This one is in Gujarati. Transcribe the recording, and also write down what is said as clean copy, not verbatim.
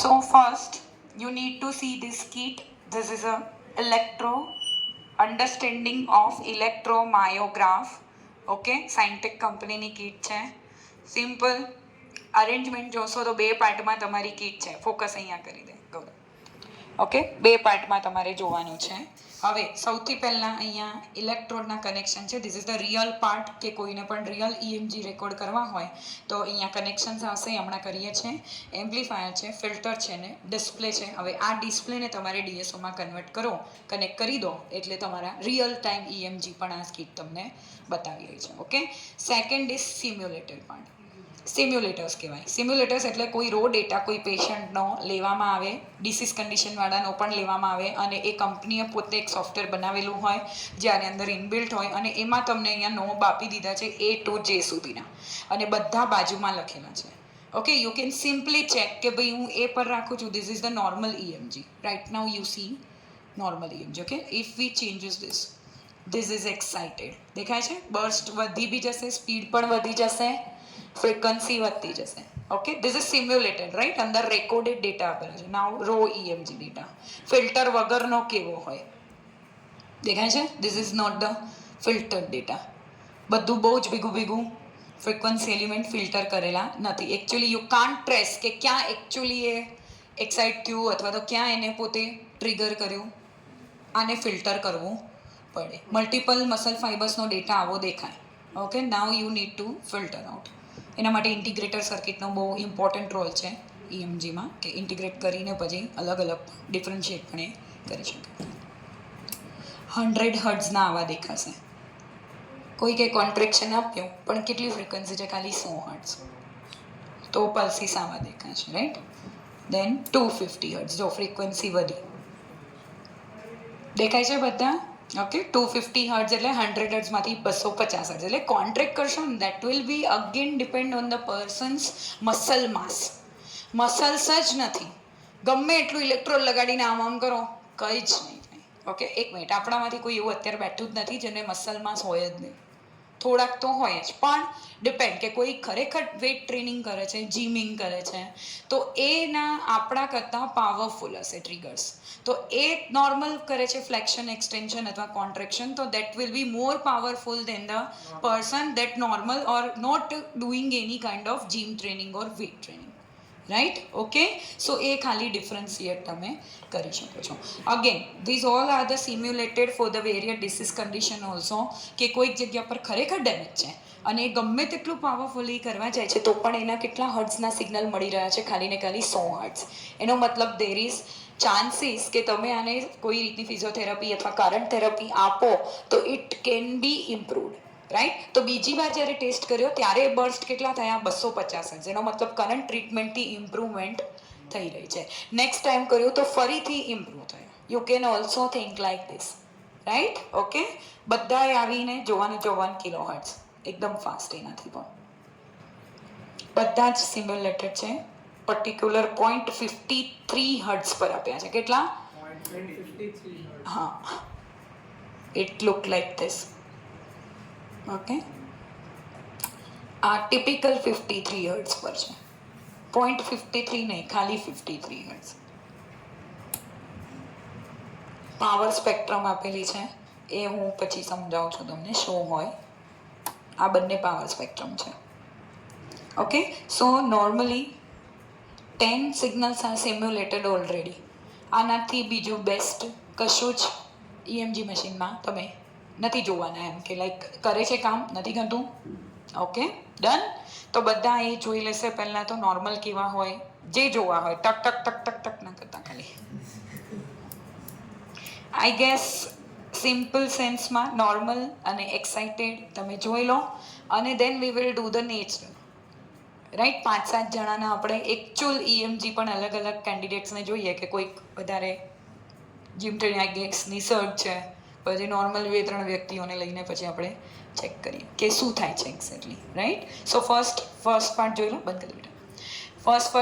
So first you need to see this kit. This is a understanding of electromyograph. Okay, Scientech કંપનીની કીટ છે. સિમ્પલ અરેન્જમેન્ટ જોશો તો 2 પાર્ટમાં તમારી કીટ છે. ફોકસ અહીંયા કરી દે ગૌરવ. ઓકે, 2 પાર્ટમાં તમારે જોવાનું છે. હવે સૌથી પહેલાં અહીંયા ઇલેક્ટ્રોડના કનેક્શન છે. This is the real part, કે કોઈને પણ રિયલ EMG રેકોર્ડ કરવા હોય તો અહીંયા કનેક્શન્સ આવશે. હમણાં કરીએ છીએ. એમ્પ્લીફાયર છે, ફિલ્ટર છે ને ડિસ્પ્લે છે. હવે આ ડિસ્પ્લેને તમારે DSOમાં કનેક્ટ કરી દો એટલે તમારા રિયલ ટાઈમ EMG પણ આ કીટ તમને બતાવી રહી છે. Okay, second is simulated part. Simulators કહેવાય. સિમ્યુલેટર્સ એટલે કોઈ રો ડેટા કોઈ પેશન્ટનો લેવામાં આવે, ડિસીઝ કન્ડિશનવાળાનો પણ લેવામાં આવે, અને એ કંપનીએ પોતે એક સોફ્ટવેર બનાવેલું હોય જ્યારે અંદર ઇનબિલ્ટ હોય, અને એમાં તમને અહીંયા નોબ આપી દીધા છે A to J સુધીના, અને બધા બાજુમાં લખેલા છે. Okay, you can simply check કે ભાઈ હું એ પર રાખું છું. This is the normal EMG. Right now you see normal EMG. Okay, if we changes this is excited. દેખાય છે? બર્સ્ટ વધી બી જશે, સ્પીડ પણ વધી જશે, ફ્રીક્વન્સી વધતી જશે. Okay, this is simulated. Right, અંદર રેકોર્ડેડ ડેટા આપેલો છે. Now raw EMG data filter વગરનો કેવો હોય દેખાય છે? This is not the filter data. બધું બહુ જ ભેગું ફ્રીક્વન્સી એલિમેન્ટ ફિલ્ટર કરેલા નથી. એકચ્યુઅલી યુ કાન્ટ ટ્રેસ કે ક્યાં એકચ્યુઅલી એ એક્સાઇટ થયું અથવા તો ક્યાં એને પોતે ટ્રિગર કર્યું. આને ફિલ્ટર કરવું પડે. મલ્ટિપલ મસલ ફાઇબર્સનો ડેટા આવો દેખાય. Okay, now you need to filter out. એના માટે ઇન્ટિગ્રેટર સર્કિટનો બહુ ઇમ્પોર્ટન્ટ રોલ છે EMGમાં, કે ઇન્ટિગ્રેટ કરીને પછી અલગ ડિફરન્શિએટ પણ એ કરી શકે. 100 હર્ટ્ઝના આવા દેખાશે. કોઈ કે કોન્ટ્રેક્શન આપ્યું પણ કેટલી ફ્રીક્વન્સી છે? ખાલી 100 હર્ટ્ઝ. તો પલ્સીસ આવા દેખાશે. રાઈટ, દેન 250 હર્ટ્ઝ. જો ફ્રીક્વન્સી વધી દેખાય છે બધા. ઓકે, 250 હર્ટ્ઝ એટલે 100 હર્ટ્ઝમાંથી 250 હર્ટ્ઝ. એટલે કોન્ટ્રેક્ટ કરશો ને that will B again depend on the persons muscle mass. Muscles જ નથી, ગમે એટલું ઇલેક્ટ્રોડ લગાડીને આમ કરો કંઈ જ નહીં થાય. ઓકે, એક મિનિટ, આપણામાંથી કોઈ એવું અત્યારે બેઠું જ નથી જેને મસલ માસ હોય જ નહીં. થોડાક તો હોય જ, પણ ડિપેન્ડ કે કોઈ ખરેખર વેઇટ ટ્રેનિંગ કરે છે, જીમિંગ કરે છે, તો એના આપણા કરતાં પાવરફુલ હશે ટ્રિગર્સ. તો એ નોર્મલ કરે છે ફ્લેક્શન, એક્સટેન્શન અથવા કોન્ટ્રેક્શન, તો that will be more powerful than the person that normal or not doing any kind of gym training or weight training. Right, okay, so એ ખાલી ડિફરન્શિએટ તમે કરી શકો છો. Again these all are the simulated for the various disease condition also, કે કોઈક જગ્યા પર ખરેખર ડેમેજ છે અને એ ગમે તેટલું પાવરફુલી કરવા જાય છે તો પણ એના કેટલા હર્ટ્ઝના સિગ્નલ મળી રહ્યા છે? ખાલી ને ખાલી 100 હર્ટ્ઝ. એનો મતલબ દેર ઇઝ ચાન્સીસ કે તમે આને કોઈ રીતની ફિઝિયોથેરાપી અથવા કરંટ થેરાપી આપો તો it can be improved. Right, તો બીજી વાર જ્યારે ટેસ્ટ કર્યો ત્યારે બર્સ્ટ કેટલા થયા? 250 હર્ટ્ઝ. એનો મતલબ કરંટ ટ્રીટમેન્ટથી ઇમ્પ્રુવમેન્ટ થઈ રહી છે. નેક્સ્ટ ટાઈમ કર્યું તો ફરીથી ઇમ્પ્રૂવ થયું. You can also think like this. Right, okay, બધાએ આવીને જોવાનું 1 કિલો હર્ટ્ઝ એકદમ ફાસ્ટ એનાથી પણ બધા જ સિમ્યુલેટેડ છે. પર્ટિક્યુલર 0.53 હર્ટ્ઝ પર આપ્યા છે. કેટલા? 0.53. હા, it look like this. Okay, આ ટિપિકલ 53 હર્ટ્ઝ પર છે. 0.53 નહીં, ખાલી 53 હર્ટ્ઝ. પાવર સ્પેક્ટ્રમ આપેલી છે, એ હું પછી સમજાવું છું તમને શું હોય. આ બંને પાવર સ્પેક્ટ્રમ છે. Okay, so normally 10 signals are simulated already. આનાથી બીજું બેસ્ટ કશું જ EMG મશીનમાં તમે નથી જોવાના. એમ કે લાઈક કરે છે કામ, નથી કરતું. Okay, done. તો બધા એ જોઈ લેશે પહેલાં તો નોર્મલ કેવા હોય, જે જોવા હોય. ટક ટક ટક ટક ટક ના કરતા ખાલી. આઈ ગેસ સિમ્પલ સેન્સમાં નોર્મલ અને એક્સાઇટેડ તમે જોઈ લો, અને then we will do the natural. Right, 5-7 જણાના આપણે એકચ્યુઅલ EMG પણ અલગ કેન્ડિડેટ્સને જોઈએ, કે કોઈક વધારે જીમ ટ્રેનિંગ આઈ ગેસ નિસર્ગ છે, પછી નોર્મલ 2-3 વ્યક્તિઓને લઈને પછી આપણે ચેક કરીએ કે શું થાય છે exactly. Right, so first part જોઈ લો. બંધ કરી બેટા. ફર્સ્ટ